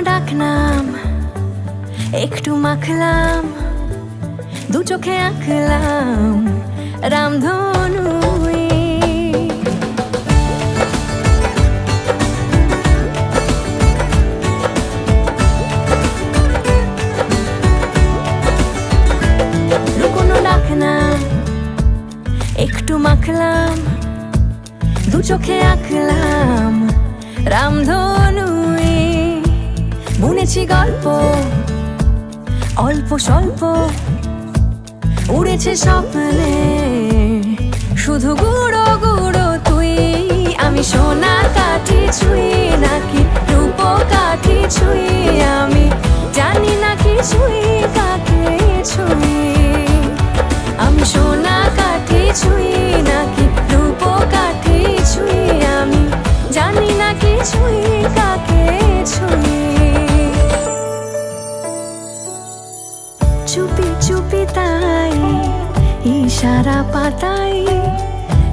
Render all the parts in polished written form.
ডাকনাম একটু মাখলাম, দু চোখে আঁকলাম রামধনু। লুকোনো ডাকনাম একটু মাখলাম, দু চোখে আঁকলাম রামধনু। বুনেছি গল্প অল্প স্বল্প, উড়েছে স্বপ্নে শুধু গুঁড়ো গুঁড়ো তুই। আমি সোনা কাঠি ছুঁই নাকি রূপ কাঠি ছুঁই, আমি জানি না কিছুই কাকে ছুঁই। আমি সোনা কাঠি ছুঁই নাকি রূপ কাঠি ছুঁই, আমি জানি না কিছুই কাকে ছুঁই। চুপি চুপি তাই ইশারা পাতাই,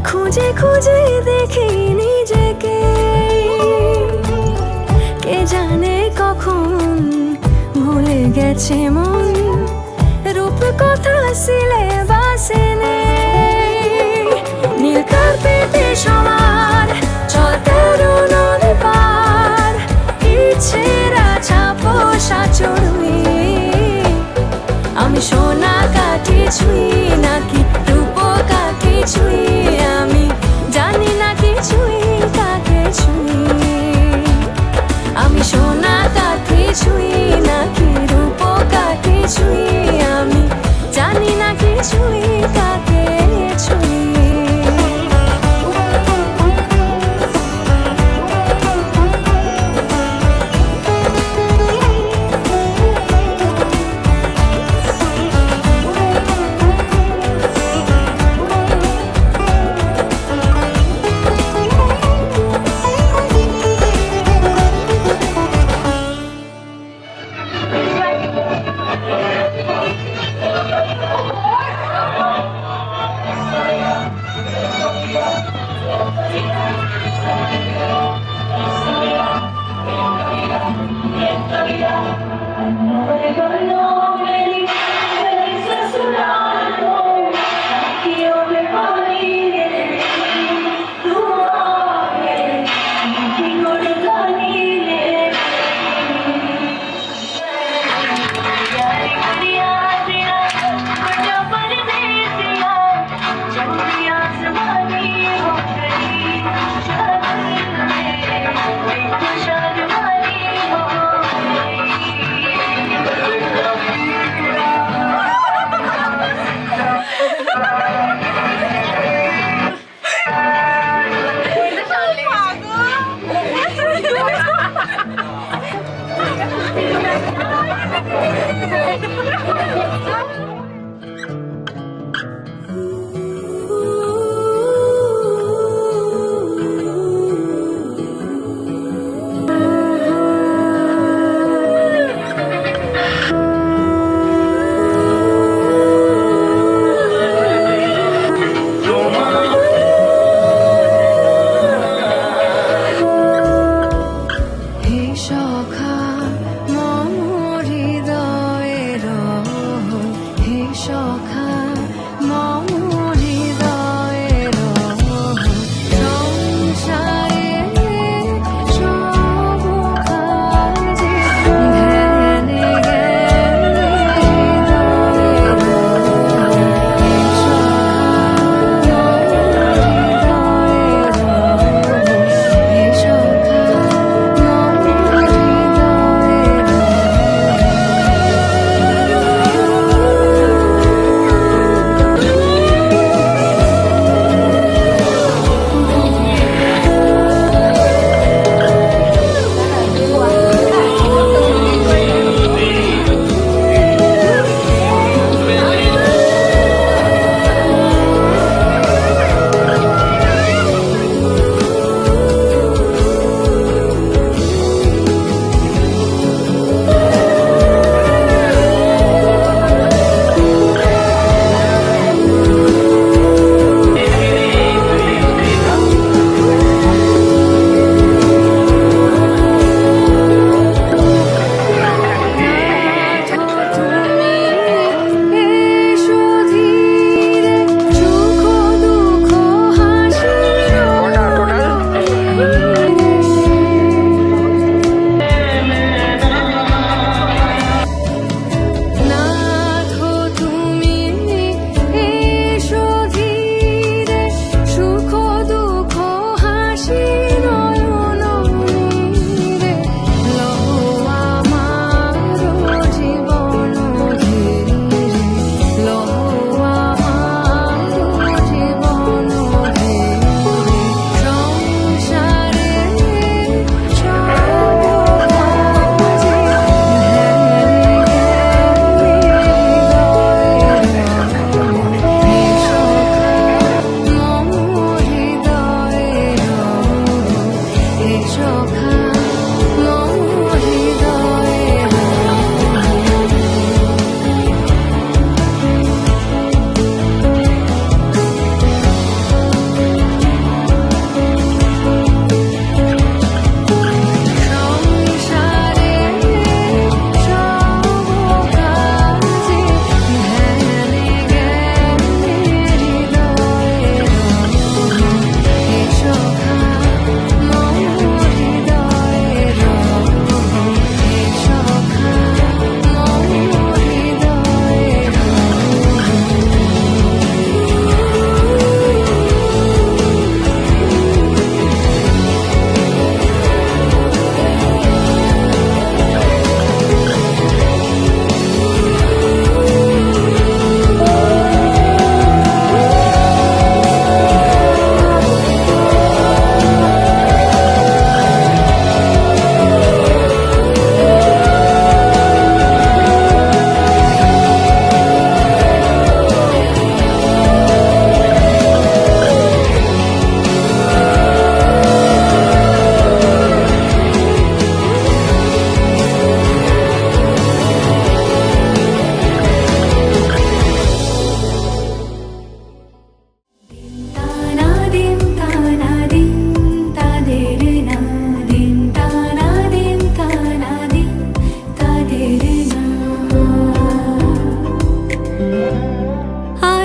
খুঁজে খুঁজে দেখি নিজেকে। কে জানে কখন ভুলে গেছে মন, রূপ কথা সিলেবাসে নেই। নীল কার্পেটে সবার চল তেরো নদী পার, ইচ্ছেরা ছাপোষা চড়ুই। আমি সোনা কাঠি ছুঁই নাকি রূপ কাঠি ছুঁই, আমি জানি না কিছুই কাকে ছুঁই। আমি সোনা কাঠি ছুঁই নাকি রূপ কাঠি ছুঁই, আমি জানি না কিছুই কাকে ছুঁই।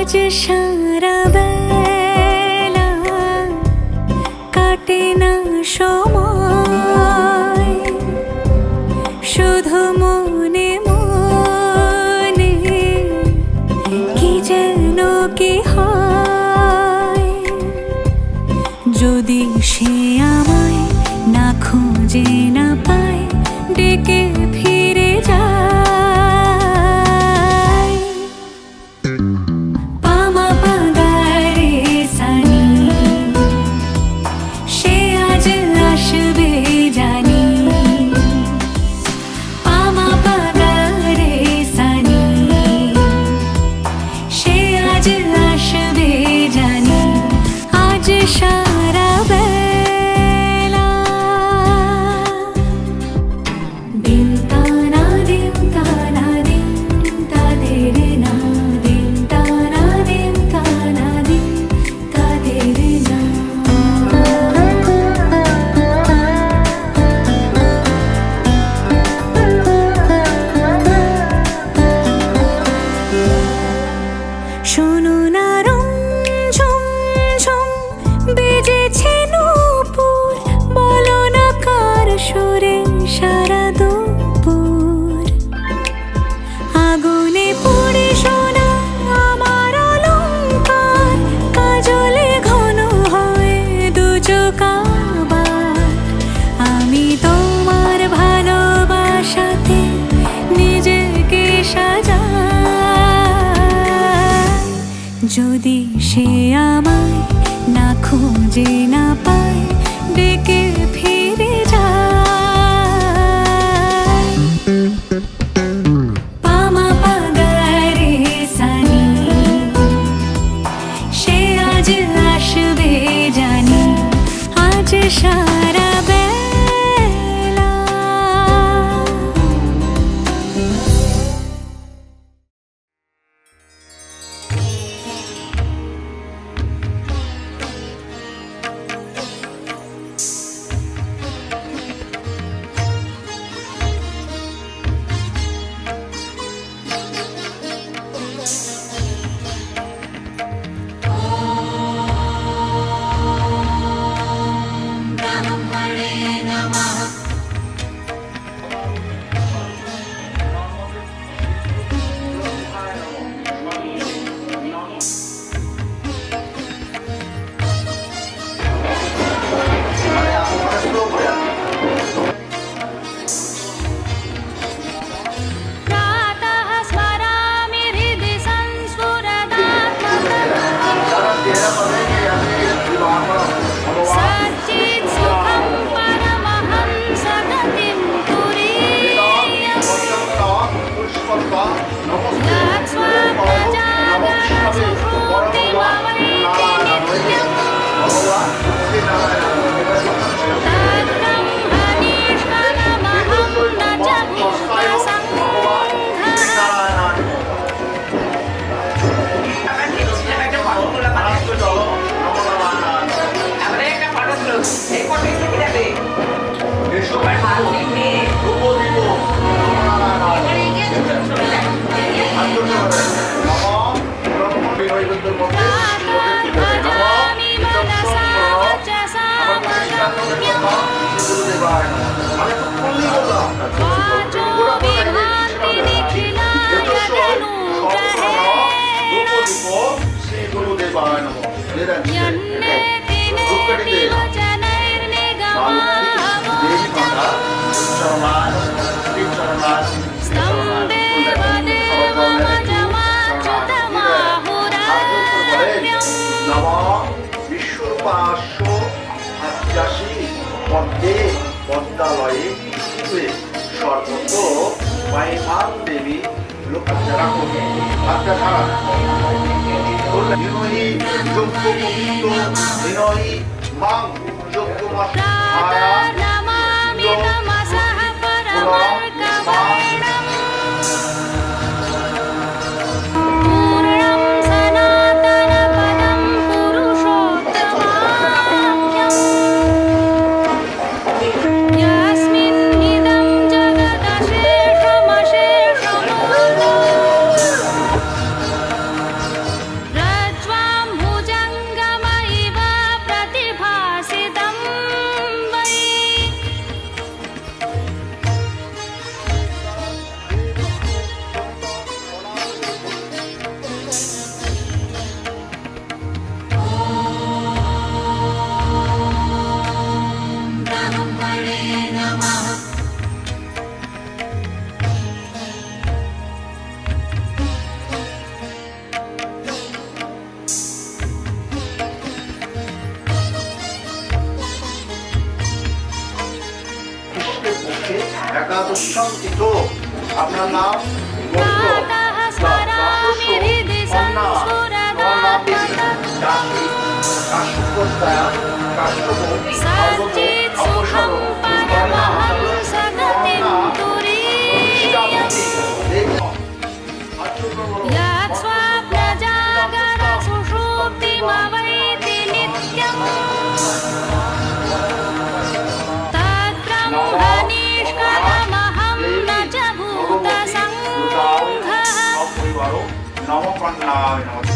আজ সারা বেলা কাটে না সময়, শুধু মনে মনে কি যেন কি হয়। যদি সে আমায় না খুঁজে না পায়, ডেকে ফিরে যায়। পামা পাগারে সানি, সে আজ আসবে জানি। পামা পাগারে সানি, সে আজ আসবে জানি। আজ সারা বেলা দিন তানা দিন তানা দিন তাদের না, দিন তানা দিন তানা দিন তাদের না। শোনো না রুম ঝুম বেজেছে নূপুর, বলো না কার সুরে সারা দুপুর। আগুনে পুড়ে সোনা আমার অলংকার, কাজলে ঘন হয় দু চোখ আবার। আমি তোমার ভালোবাসাতে নিজেকে সাজাই। যদি সে আমায় না খুঁজে না পায়, ডেকে ফিরে যায়। পামা পাগারে সানি, সে আজ আসবে জানি। আজ সারা বেলা प्रातः स्मरामि हृदि संस्फुरदात्मकम्, सच्चित् सुखं परमहंस गतिं तुरीयम्। यत्स्वात्मजागरणसुहृतिमवैति नित्यम्, तद्ब्रह्मनिष्कलमहं न च भजामि मनसा वचसा मगम्यम्, वाचो विभान्ति निखिलाय तनूग्रहेण। यन्नेति नेति वचनैर्निगमावोचम्, स्तम्भेव देवमजमाच्युतमाहुरार्यम्। বিশ্বরূপাস্য হাতিয়াসী পদ্মে পদ্মালয়ে শুয়ে সর্বত মাইমান দেবী লোকাচারা করে আত্মা ছাড়া বিনয়ী যোগ্য পবিত্র বিনয়ী মাং যোগ্য মায়া নমামি নমসঃ পরমার্কবর্ণম, পূর্ণং সনাতন পদম পুরুষোত্তমাখ্যম। यस्मिन्निदं जगदशेषमशेषमूलम्, একাদশম তিথো আপনার নাম प्रातः स्मरामि सच्चित् सुखं परमहंसगतिं तुरीयम् यत् स्वप्नजागरसुषुप्तिमवैति नित्यम् तद्ब्रह्म निष्कलमहं न च भूतसङ्घः নমকন্যায় নমঃ।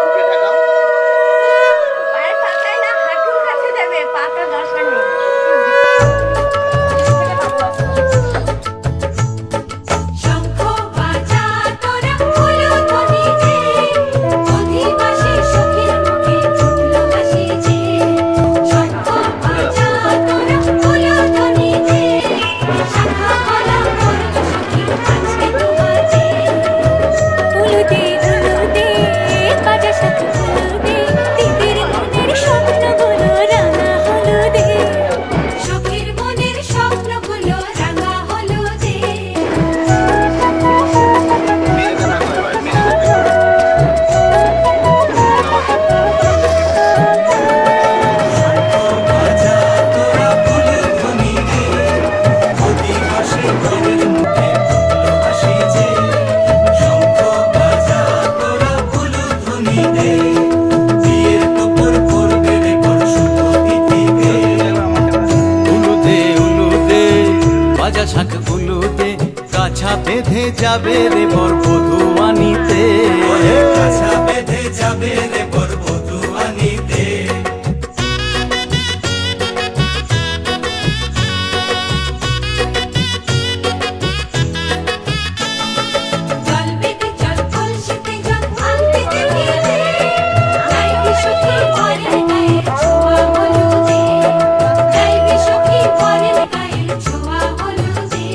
মুখে ঢাকাও। পায়ের পাতায় না হাঁটুর কাছে দেবে, পাতা দরকার নেই। শঙ্খ বাজা তোরা উলুধ্বনি দে, অধিবাসী সখীর মুখে ফুটল হাসি যে। শঙ্খ বাজা তোরা উলুধ্বনি দে, শাখা কলা করল সখী আজকে তোমাতে। উলুদে উলুদে বাজা শাখা উলুদে, দিদির মনের স্বপ্নগুলো রাঙা হলুদে। সখীর মনের স্বপ্নগুলো রাঙা হলুদে। মেরে দেবে এবার, মেরে দেবে। বাজা তোরা উলুধ্বনি দে, অধিবাসী গণের মুখে ফুটল হাসি যে। শঙ্খ বাজা তোরা উলুধ্বনি দে, বিয়ের টুকুর করবে রে বড় শুভ তিথিতে। উলুদে উলুদে বাজা শাঁখ উলুদে, কাছা বেঁধে যাবে রে বর বধূ আনিতে। কাছা বেঁধে যাবে রে বর বধূ আনিতে। জল বেঁধে জল কলসিতে জল আনতে দেখিলে, যাইবি সখী বরের গায়ের ছোঁয়া হলুদে। যাইবি সখী বরের গায়ের ছোঁয়া হলুদে।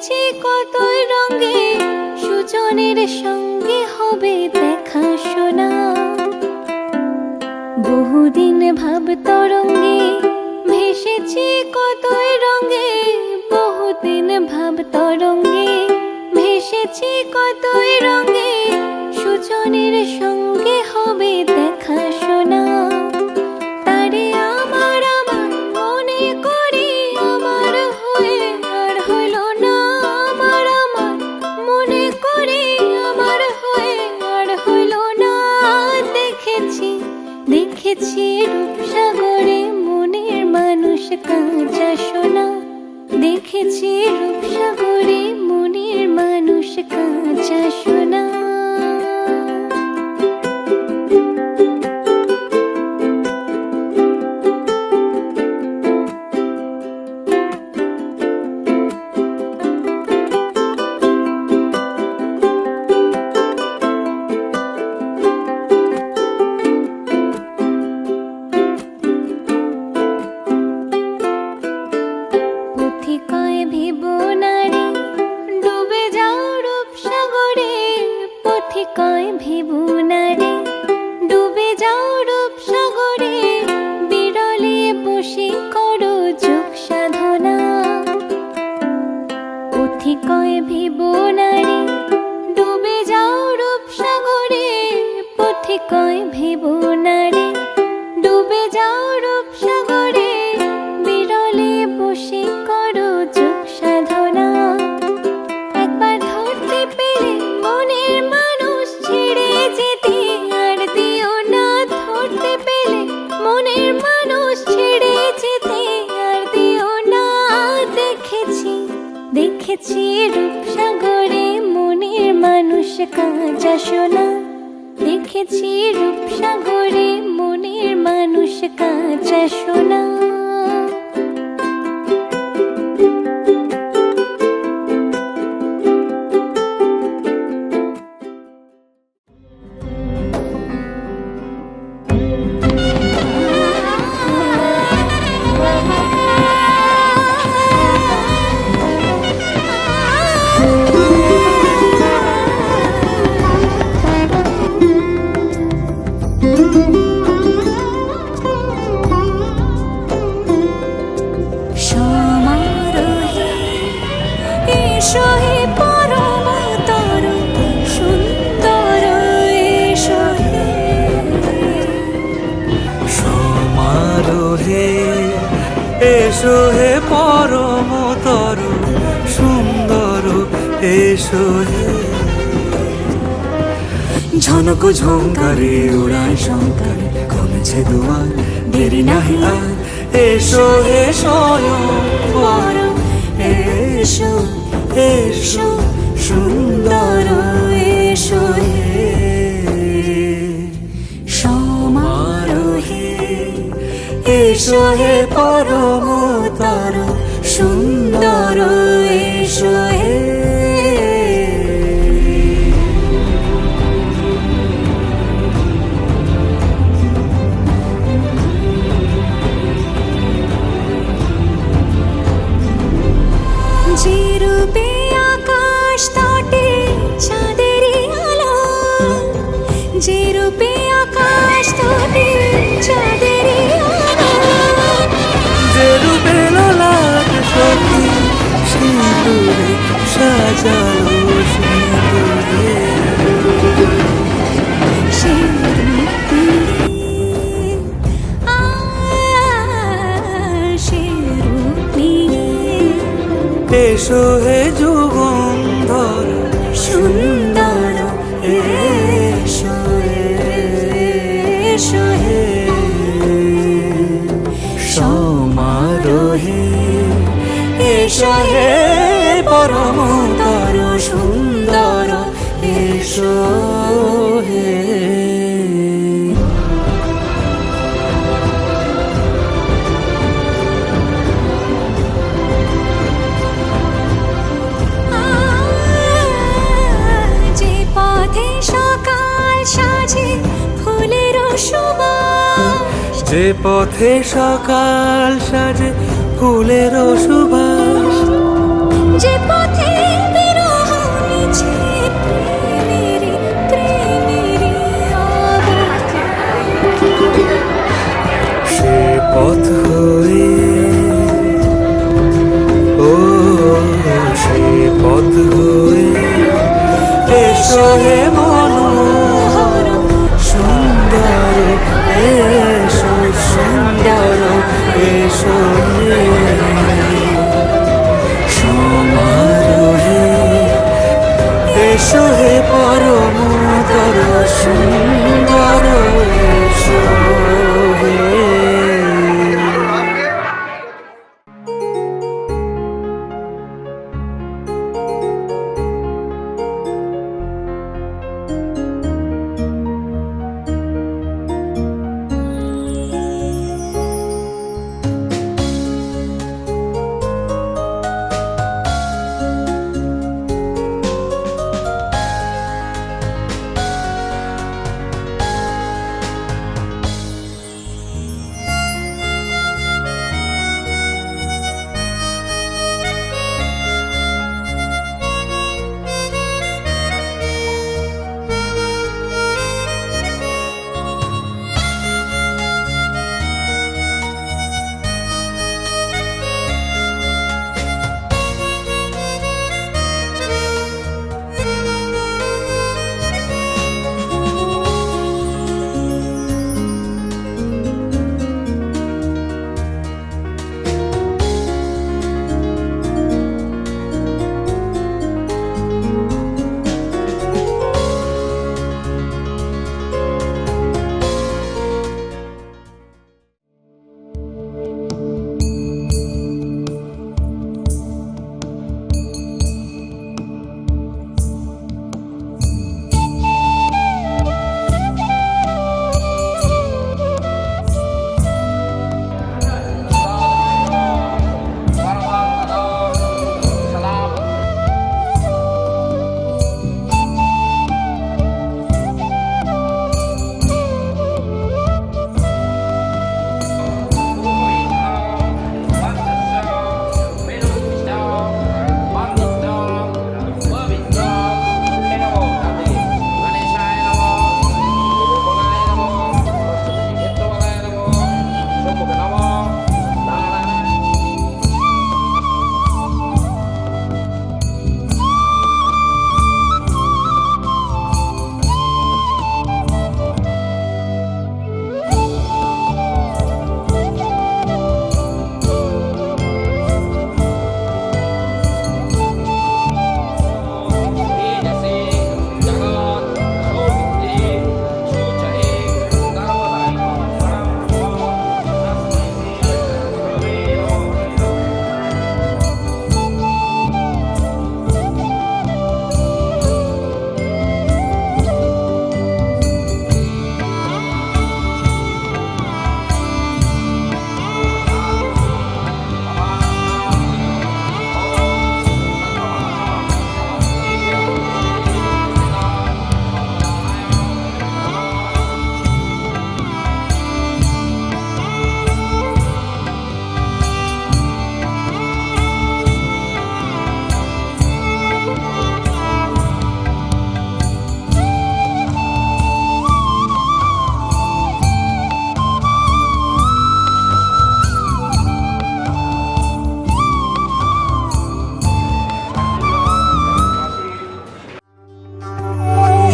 ভেসেছি কতই রঙে, সুজনের সঙ্গে হবে দেখা শোনা। বহুদিন ভাব তরঙ্গে ভেসেছি কতই রঙে, বহুদিন ভাব তরঙ্গে ভেসেছি কতই রঙে, সুজনের সঙ্গে হবে দেখা শোনা। তারে আমার আমার মনে করি আমার হয়ে আর হইল না, আমার আমার মনে করি আমার হয়ে আর হইল না। দেখেছি দেখেছি রূপসাগরে মনের মানুষ কাঁচা সোনা, দেখেছি রূপসাগরে মনের মানুষ কাঁচা সোনা। পথিকয় ভিব নারী ডুবে যাও রূপসাগরে, পথিকয় ভিব নারী ডুবে যাও রূপসাগরে, বিরলে বসে করো যোগ সাধনা। পথিকয় ভিব নারী ডুবে যাও রূপসাগরে, পথিকয় ভিব নারী ডুবে যাও রূপসাগরে, বিরলে বসে করো যোগ সাধনা। একবার ধরতে পেলে মনের মানুষ ছেড়ে যেতে আর দিও না, ধরতে পেলে মনের মানুষ ছেড়ে যেতে আর দিও না। দেখেছি দেখেছি রূপসাগরে মনের মানুষ কাঁচা সোনা, দেখেছি রূপসাগরে মনের মানুষ কাঁচা সোনা। সমারোহে এসো হে পরমতর সুন্দর, এসো হে সমারোহে এসো হে পরমতর সুন্দর, এসো হে। ঝনক ঝঙ্কারে উড়ায় শঙ্কারে কমেছে দুয়ার, দেরি নাহি আর এসো হে স্বয়ংবর, এসো এসো সুন্দর, এসো হে। সমারোহে এসো হে পরমতর সুন্দর, এসো হে। যে রূপে আকাশ তটে চাঁদেরই আলো, যে রূপে আকাশ তটে চাঁদেরই আলো, যে রূপে ললাট সখী সিঁদুরে সাজালো সিঁদুরে, সে রূপ নিয়ে সে রূপ নিয়ে এসো হে যুগন্ধর সুন্দর, এসো এসো হে। সমারোহে এসো হে পরমতর সুন্দর, এসো হে। যে পথে সকাল সাজে ফুলের সুবাস, যে পথে সকাল সাজে ফুলের সুবাস, যে পথে হয়ে এসো হে মনোহর সুন্দর এসো সুন্দর এসো হে সমারোহে এসো হে পরমতর সুন্দর এসো হে।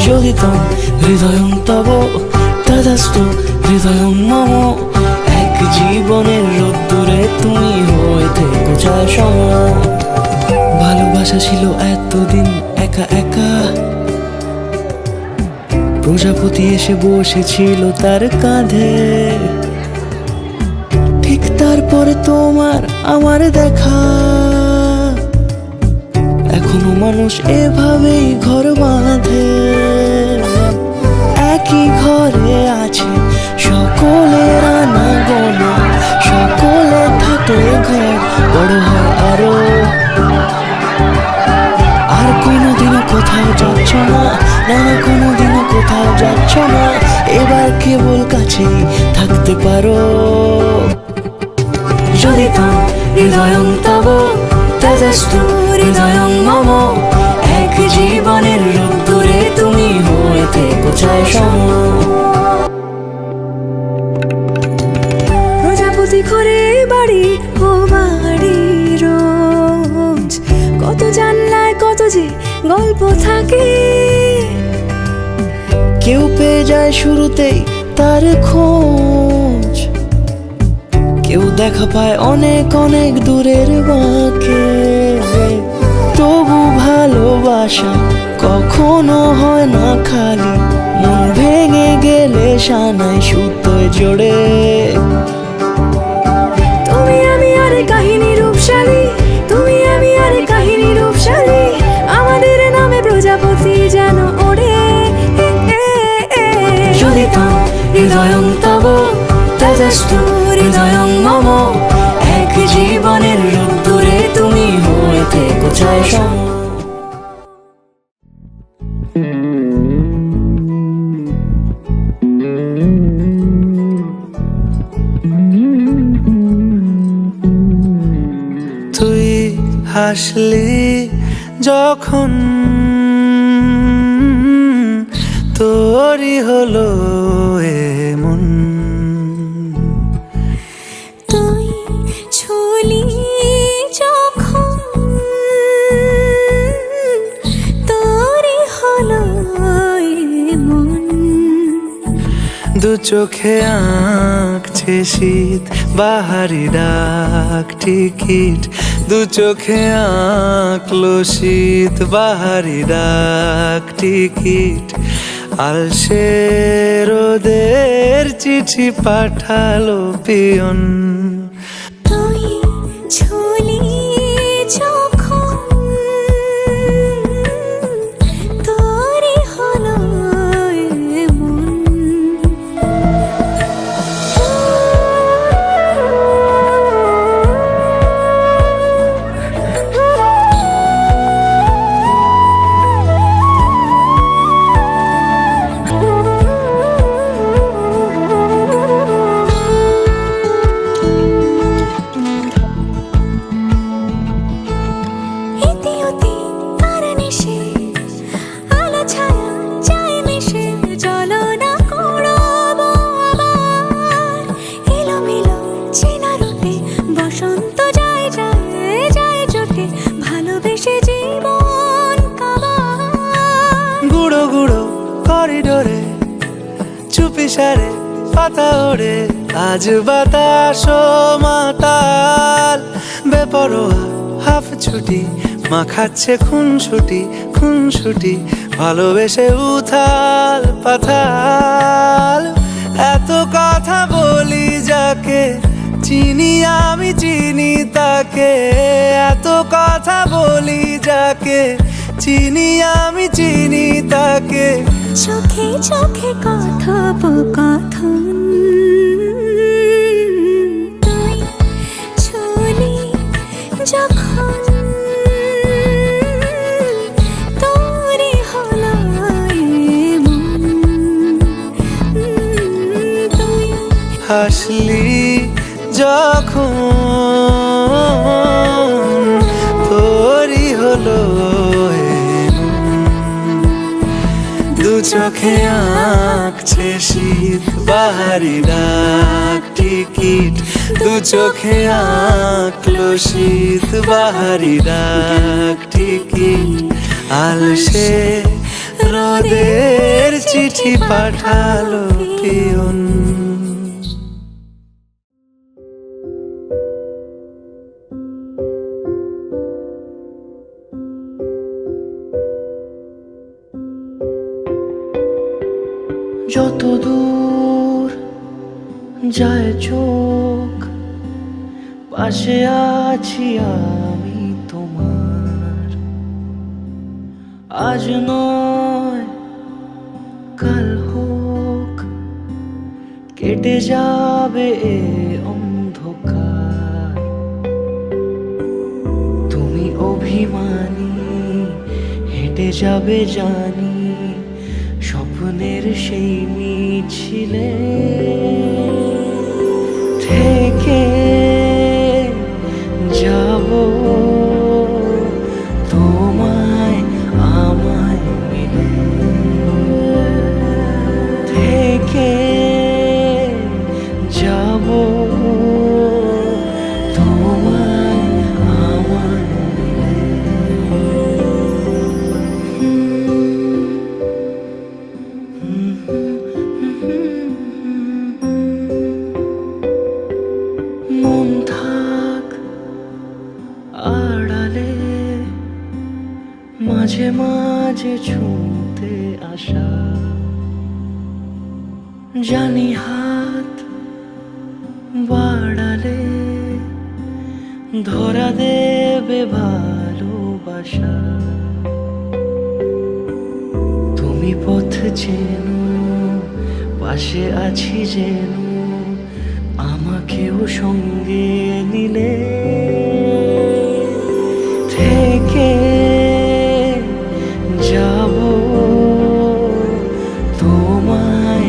শোধিতম হৃদয়ং তব তদাস্তু হৃদয়ং মম এক জীবনের রোদ্দুরে তুমি হয়ে থেকো যায় সম ভালোবাসা ছিল এতদিন একা একা প্রজাপতি এসে বসেছিল তার কাঁধে ঠিক তারপরে তোমার আমার দেখা এখনো মানুষ এভাবেই ঘর বাঁধে একই ঘরে আছে সকলের আনাগোনা সকলে থাকলে ঘর বড় হয় আরো আর কোনোদিনও কোথাও যাচ্ছ না না কোনোদিনও কোথাও যাচ্ছ না এবার কেবল কাছেই থাকতে পারো যদি তাম হৃদয়ং তব তদস্তু হৃদয়ং মম এক জীবনের রোদ্দুরে তুমি হয়ে থেকো চায় সম প্রজাপতি ঘরে বাড়ি ও বাড়ি রোজ কত জানলায় কত যে গল্প থাকে। কেউ পেয়ে যায় শুরুতেই তার খোঁজ, কেউ দেখা পায় অনেক অনেক দূরের বাঁকে। তবু ভালোবাসা কখনো হয় না খালি, মন ভেঙে গেলে সানাই সুতোয় জোড়ে। তুমি আমি আরে কাহিনী রূপশালী, তুমি আমি আরে কাহিনী রূপশালী, আমাদের নামে প্রজাপতি যেন ওড়ে। যদি তাম হৃদয়ং তব তেজস্তু হৃদয়ং মম, এক জীবনের রোদ্দুরে তুমি হয়ে থেকো ছায়া সম। তুই হাসলি যখন তোরই হলো এমন, তুই ছুলি যখন তোরই হলো মন। দু চোখে আঁকছে শীত বাহারি ডাক টিকিট, দু চোখে আঁকলো শীত বাহারি ডাক টিকিট। আলসে রোদের চিঠি পাঠালো পিয়ন, তুই ছুলি যখন তোরই হলো মন। করিডোরে চুপি সারে পাতা ওড়ে, আজ বাতাস মাতাল বেপরোয়া হাফ ছুটি, মাখাচ্ছে খুন ছুটি ভালোবেসে উথাল পাথাল। এত কথা বলি যাকে চিনি আমি চিনি তাকে, এত কথা বলি যাকে চিনি আমি চিনি তাকে। চোখে চোখে কথোপকথন, তুই ছুলি যখন তোরই হলো মন। তুই হাসলি যখন তোরই হলো দু চোখে আঁকছে শীত বাহারি ডাক টিকিট, দু চোখে আঁকলো শীত বাহারি ডাক টিকিট। আলসে রোদের চিঠি পাঠালো পিয়ন। যত দূর যায় চোখ পাশে আছি আমি তোমার, আজ নয় কাল হোক কেটে যাবে এ অন্ধকার। তুমি অভিমানী হেঁটে যাবে জানি স্বপ্নের সেই মিছিলে, থেকে যাব তোমায় আমায় মিলে, থেকে যাব তোমায় আমায় মিলে। মাঝে মাঝে ছুঁতে আসা, জানি হাত বাড়ালে ধরা দেবে ভালোবাসা। তুমি পথ চেনো, পাশে আছি যেন, আমাকেও সঙ্গে নিলে থেকে যাব তোমায়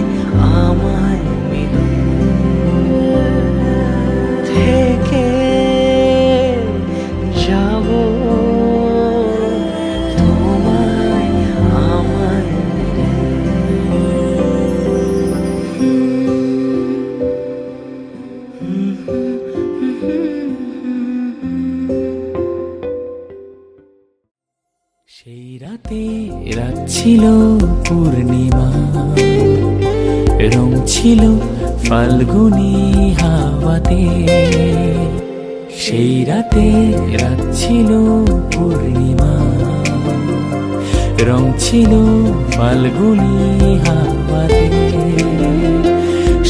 আমায় মিলে, থেকে যাব তোমায় আমায় মিলে। সেই রাতে রাত ছিল পূর্ণিমা, রং ছিল ফাল্গুনি হাওয়াতে। সেই রাতে রাত ছিল পূর্ণিমা, রং ছিল ফাল্গুনি হাওয়াতে।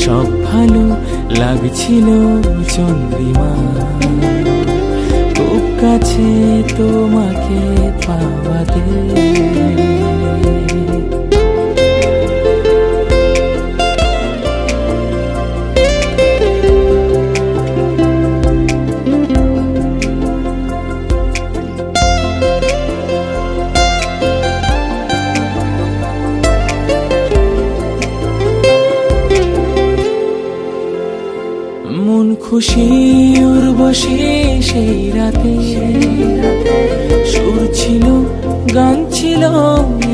সব ভালো লাগছিল চন্দ্রিমা, খুব কাছে তোমাকে পাওয়াতে। মন খুশি উর্বশী সেই রাতে, সুর ছিল গান ছিল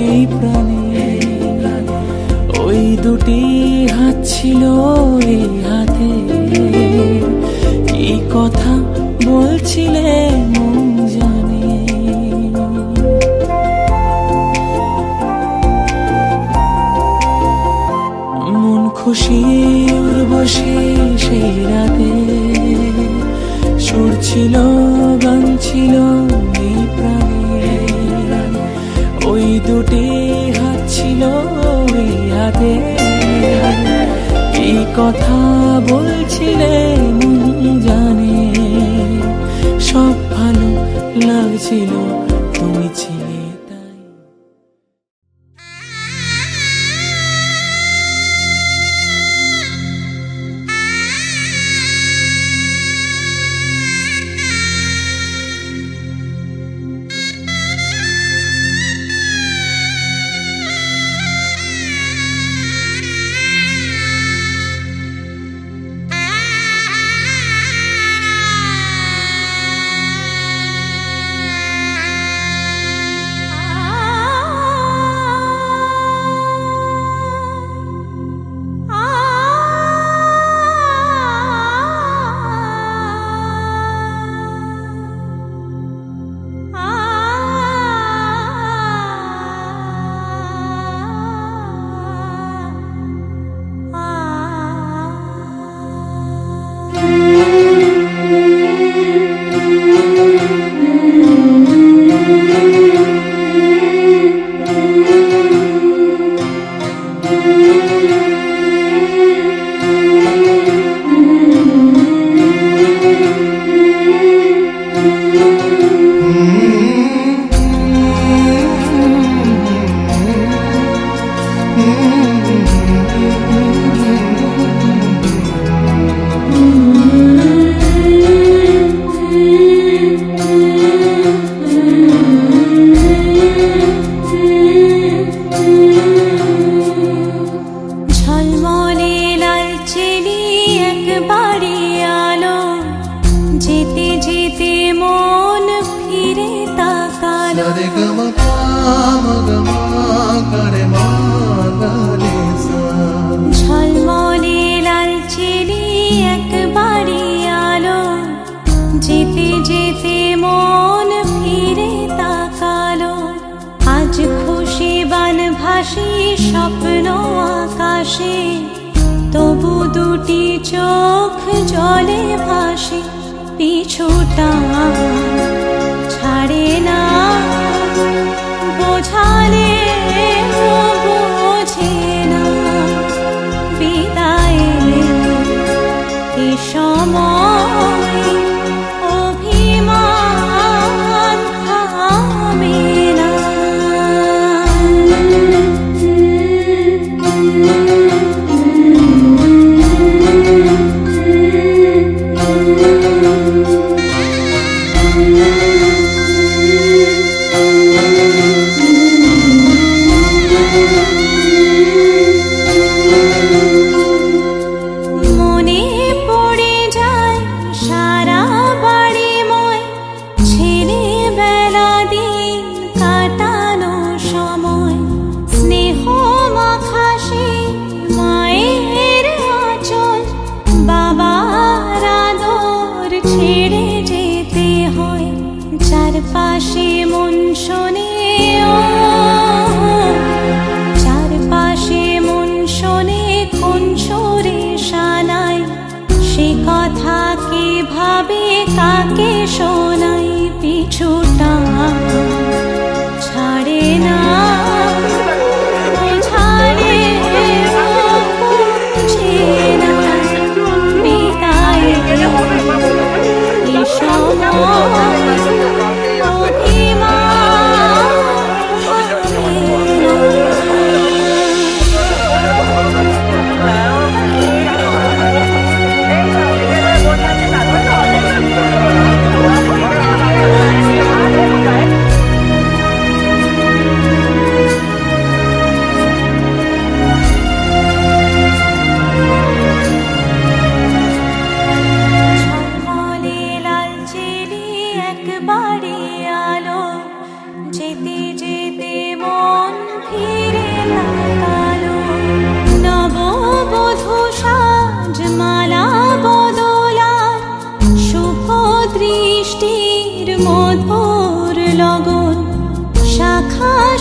এই প্রাণে। ওই দুটি হাত ছিল এই হাতে, কি কথা বলছিলে মন জানে। মন খুশি উর্বশী সেই রাতে, সুর ছিল গান ছিল এই প্রাণে। ওই দুটি হাত ছিল এই হাতে, কি কথা বলছিলে মন জানে। সব ভালো লাগছিল তুমি ছিলে তাই। ঝলমলে লালচেরি একবারই আলো, যেতে যেতে মন ফিরে তাকালো। আজ খুশি বানভাসি স্বপ্ন আকাশে, তবু দুটি চোখ জলে ভাসে। পিছুটা ছাড়ে না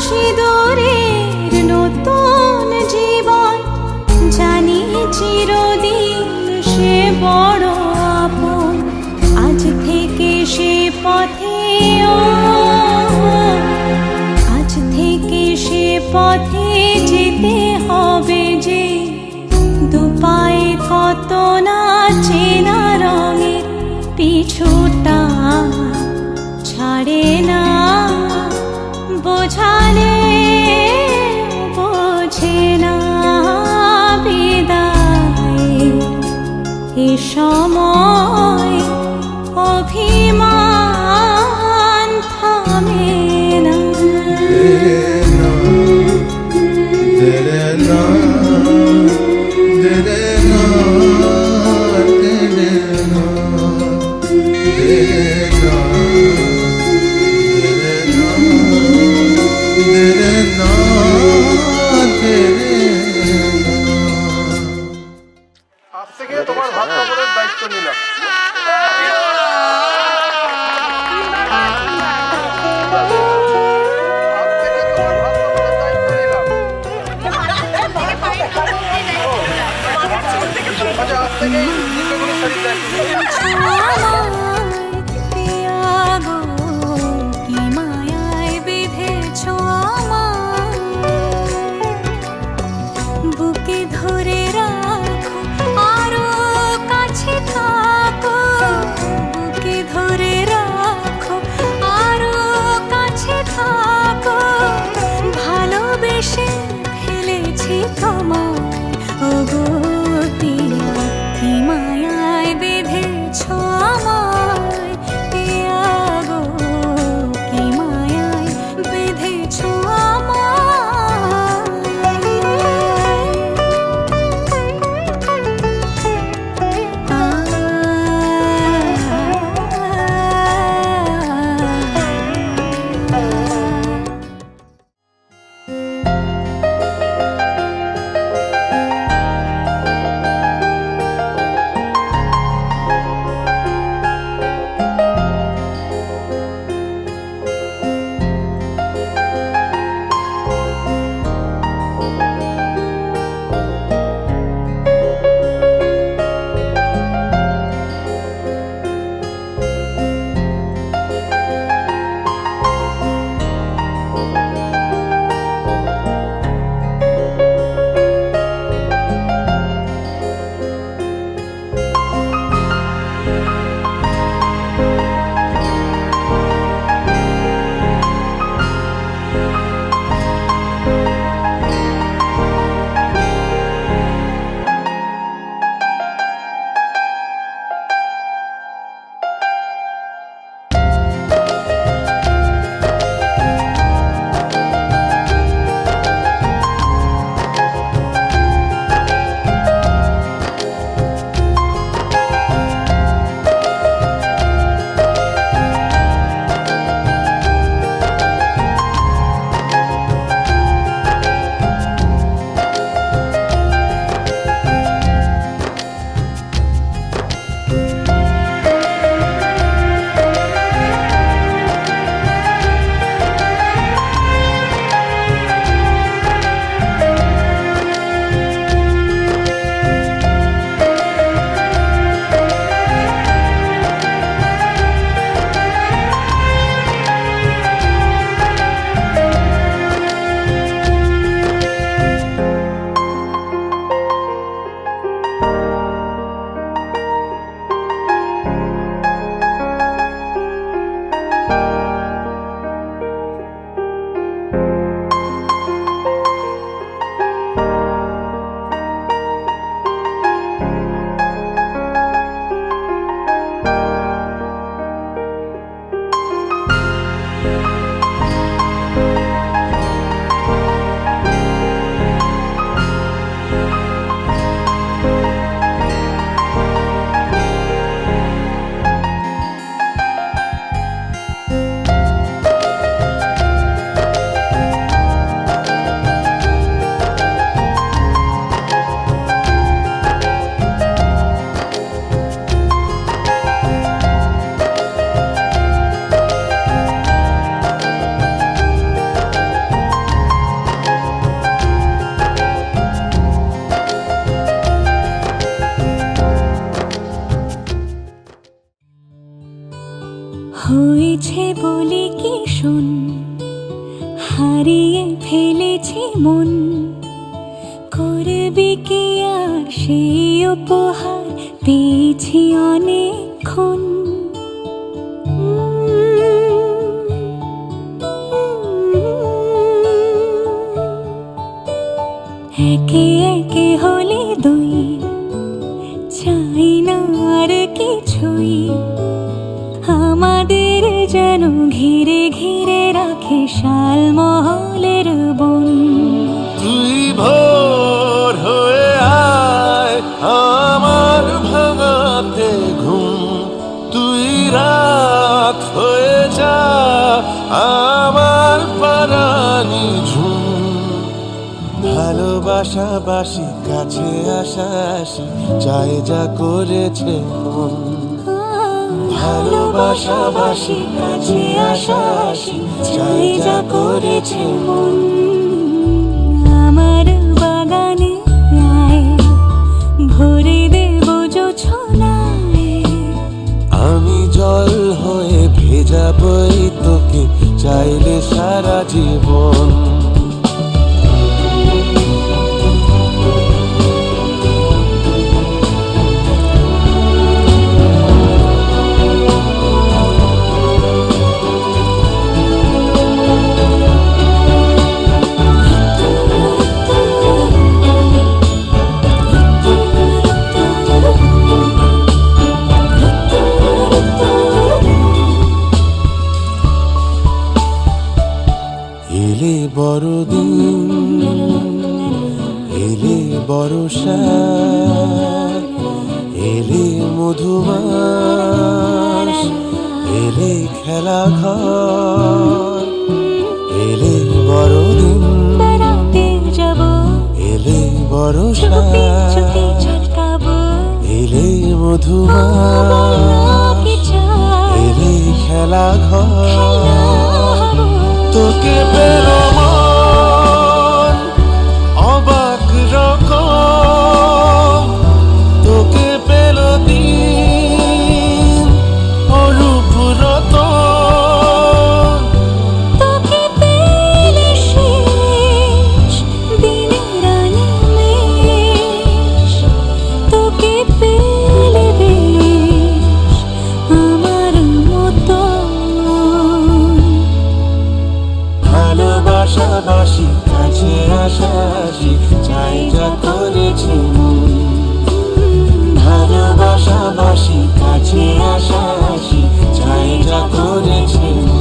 সিঁদুরের নতুন জীবন, জানি চিরদিন সে বড় আপন। আজ থেকে সে পথে আজ থেকে সে পথে যেতে হবে যে, দুপায়ে কত না চেনা রঙের পিছুটা ছাড়ে না, বোঝালে বোঝে না বিদায়। এ সময় অভিমান থামে না। আজ থেকে তোমার ভাত কাপড়ের দায়িত্ব নিলাম। আজ থেকে তোমার ভাত কাপড়ের দায়িত্ব নিলাম। আচ্ছা, আজ থেকেই নিত্যগুলো শাড়ির দায়িত্ব নিলাম। কি মায়ায় বেঁধেছ আমায়, বুকে ধরে রাখো আরো কাছে থাকো, বুকে ধরে রাখো আরো কাছে থাকো। ভালোবেসে ফেলেছি তোমায় ওগো পিয়া, কি মায়ায় বেঁধেছ আমায়। হারিয়ে ফেলেছি মন, করবি কি আর সেই উপহার পেয়েছি অনেকক্ষণ। একে একে হলে দুই, চাই না আর কিছুই, আমাদের যেন ঘিরে ঘিরে রাখে শালমহলের বন। তুই ভোর হয়ে আয় আমার ভাঙাতে ঘুম, তুই রাত হয়ে যা আমার পারানি ঝুম। ভালোবাসা বাসি কাছে আসা আসি চাই যা করেছে মন। ভালোবাসা বাসি কাছে আসা আসি চাই যা করেছে মন। আমার বাগানে আয়, ভরে দেব জোছনায়, আমি জল হয়ে ভেজাবই তোকে চাইলে সারা জীবন। এলে বড়দিন, এলে বর্ষা, এলে মধুমাস, এলে খেলা ঘর। এলে বড়দিন, বেড়াতে যাব, এলে বর্ষা, চুপি চুপি ঝলকাবো, এলে মধুমাস, কি চাই এলে খেলা ঘর। হবো। তোকে পেলো মন অবাক রকম, তোকে পেলো দিন অরূপ রতন। তোকে পেলে শেষ দিনের আনিমেষ, তোকে পেলে বেশ আমার মতো। ভালোবাসা বাসি কাছে আসা আসি চাই যা করেছে মন। ভালোবাসা বাসি কাছে আসা আসি চাই যা করেছে মন।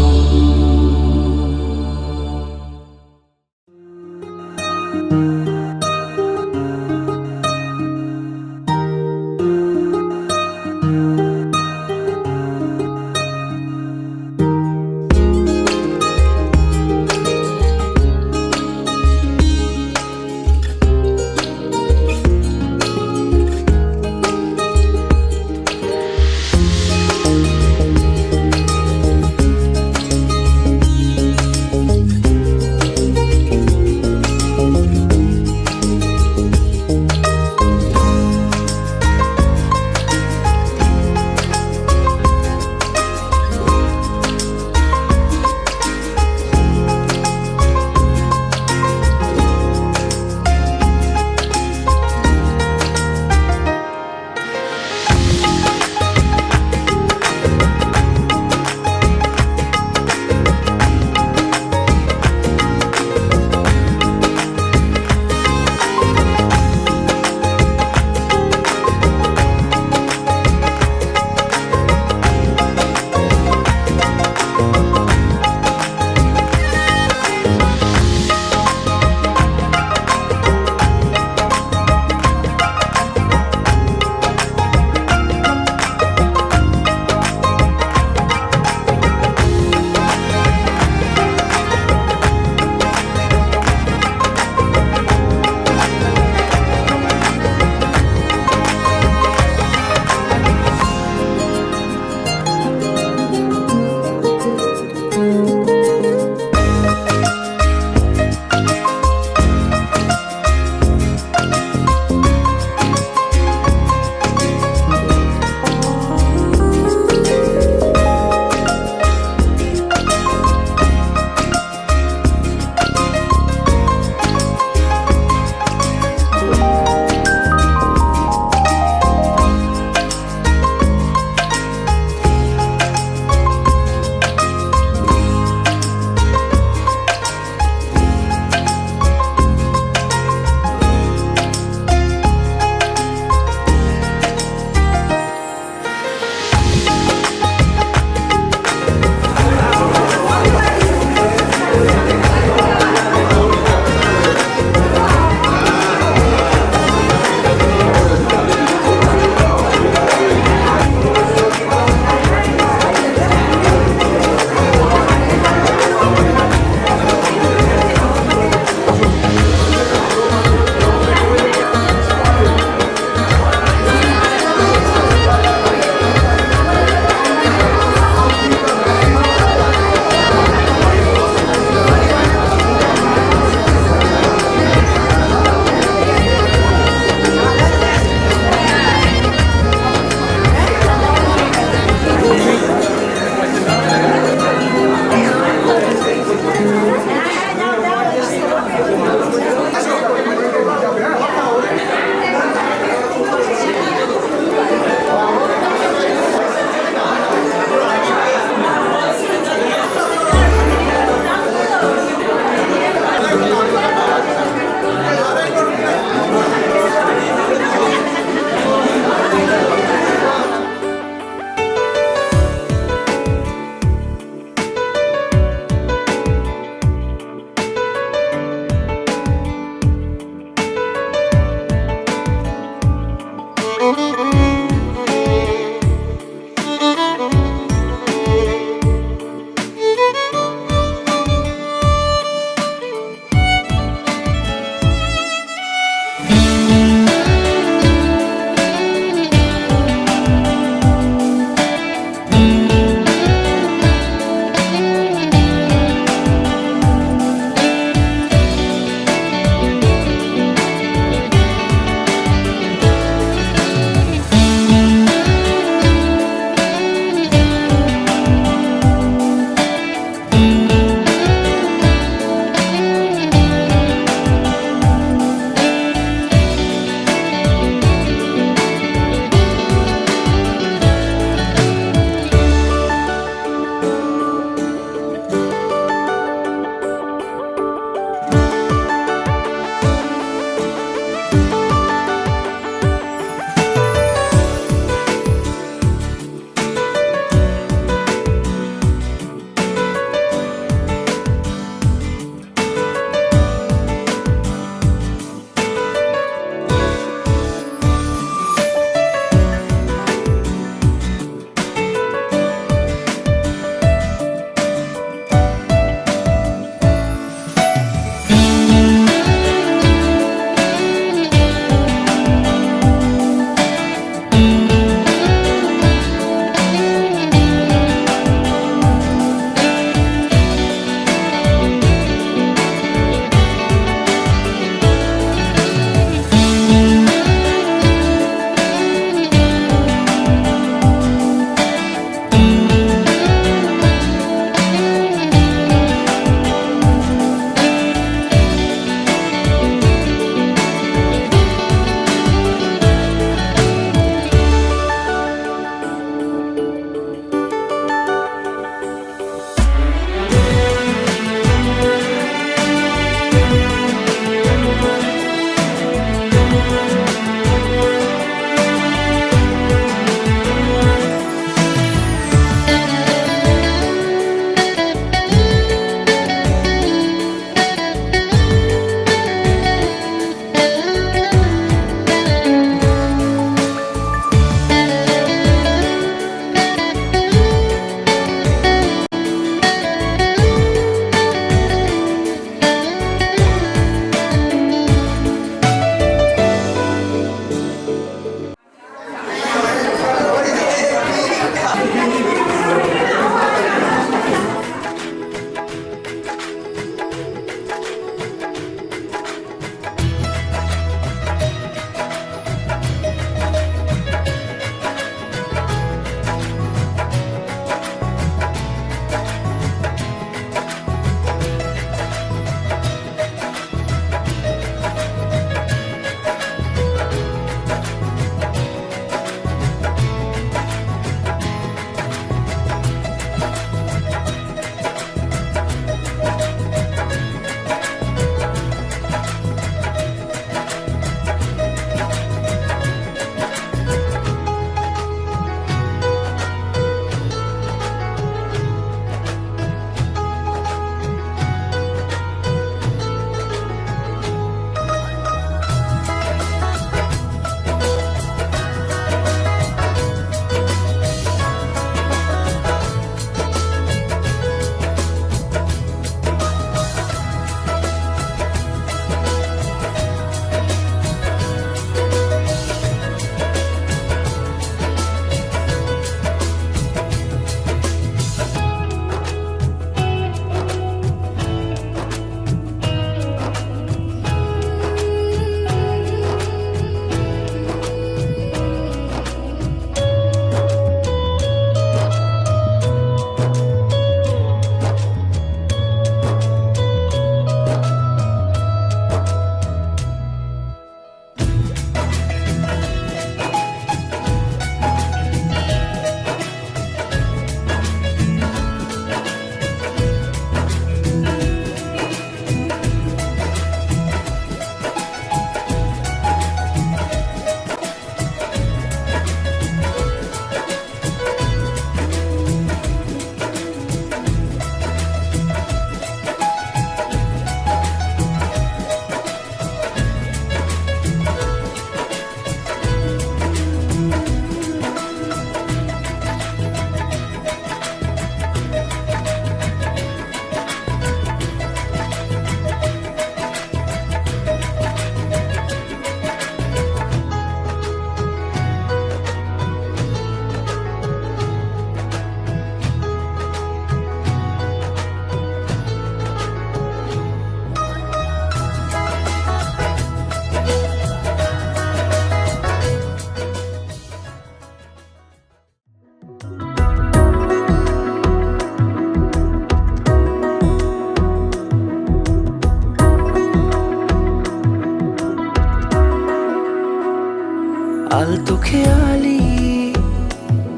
আলতো খেয়ালি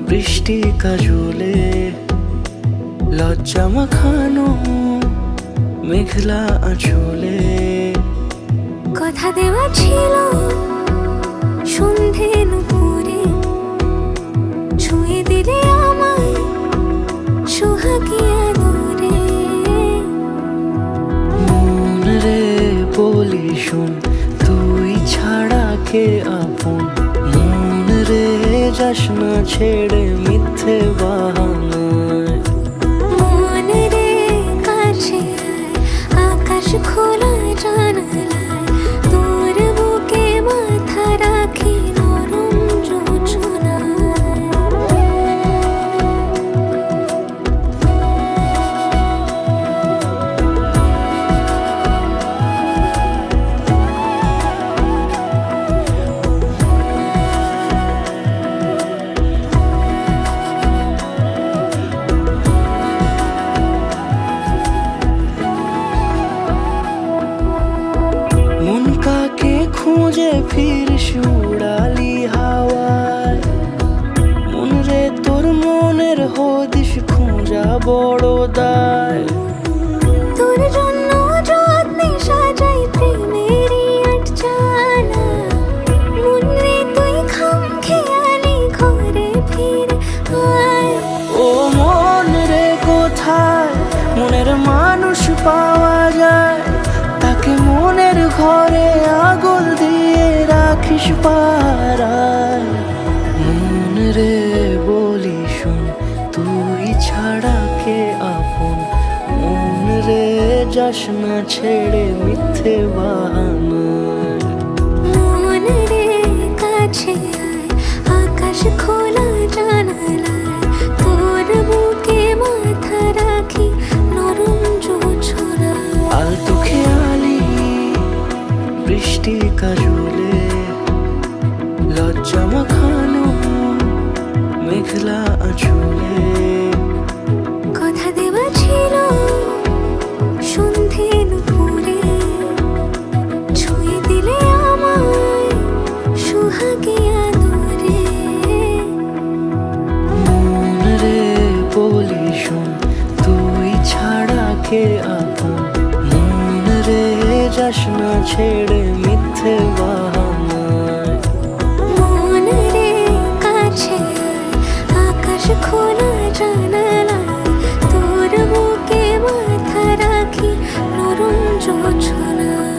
বৃষ্টি কাজলে লজ্জা মাখানো মেঘলা আঁচলে কথা দেওয়া ছিল সন্ধে নুপুরে ছুঁয়ে দিলে আমায় সোহাগী আদরে মন রে বলি শোন তুই ছাড়া কে আপন মন রে যাস না ছেড়ে মিথ্যে বাহানায় মন রে কাছে আয়, আকাশ খোলা জানালায় তোর বুকে মাথা রাখি নরম যোজনায় মন কাকে খুঁজে ফিরিস উড়ালি হাওয়ায় মন রে তোর মনের হদিস খোঁজা বড় দায় তোর জন্য যত্নে সাজাই প্রেমেরই আটচালা মন রে তুই খাম খেয়ালি ঘরে ফিরে আয় ও মন রে কোথায় মনের মানুষ পাওয়া যায় তাকে মনের ঘরে আগুন দিয়ে রাখিস পাড়ায় মন রে বলি শোন তুই ছাড়া কে আপন মন রে যাস না ছেড়ে মিথ্যে বাহানায় মন রে কাছে আয়, আকাশ খোলা জানালায় তোর বুকে মাথা রাখি নরম যোজনায় আলতো খেয়ালি বৃষ্টি কাজলে লজ্জা মাখানো মেঘলা আঁচলে কথা দেওয়া ছিল সন্ধে নুপুরে ছুঁয়ে দিলে আমায় সোহাগী আদরে মন রে বলি শোন তুই ছাড়া কে আপন মন রে যাস না ছেড়ে মিথ্যে বাহানায় মন রে কাছে আয়, আকাশ খোলা জানালায় তোর বুকে মাথা রাখি নরম যোজনায়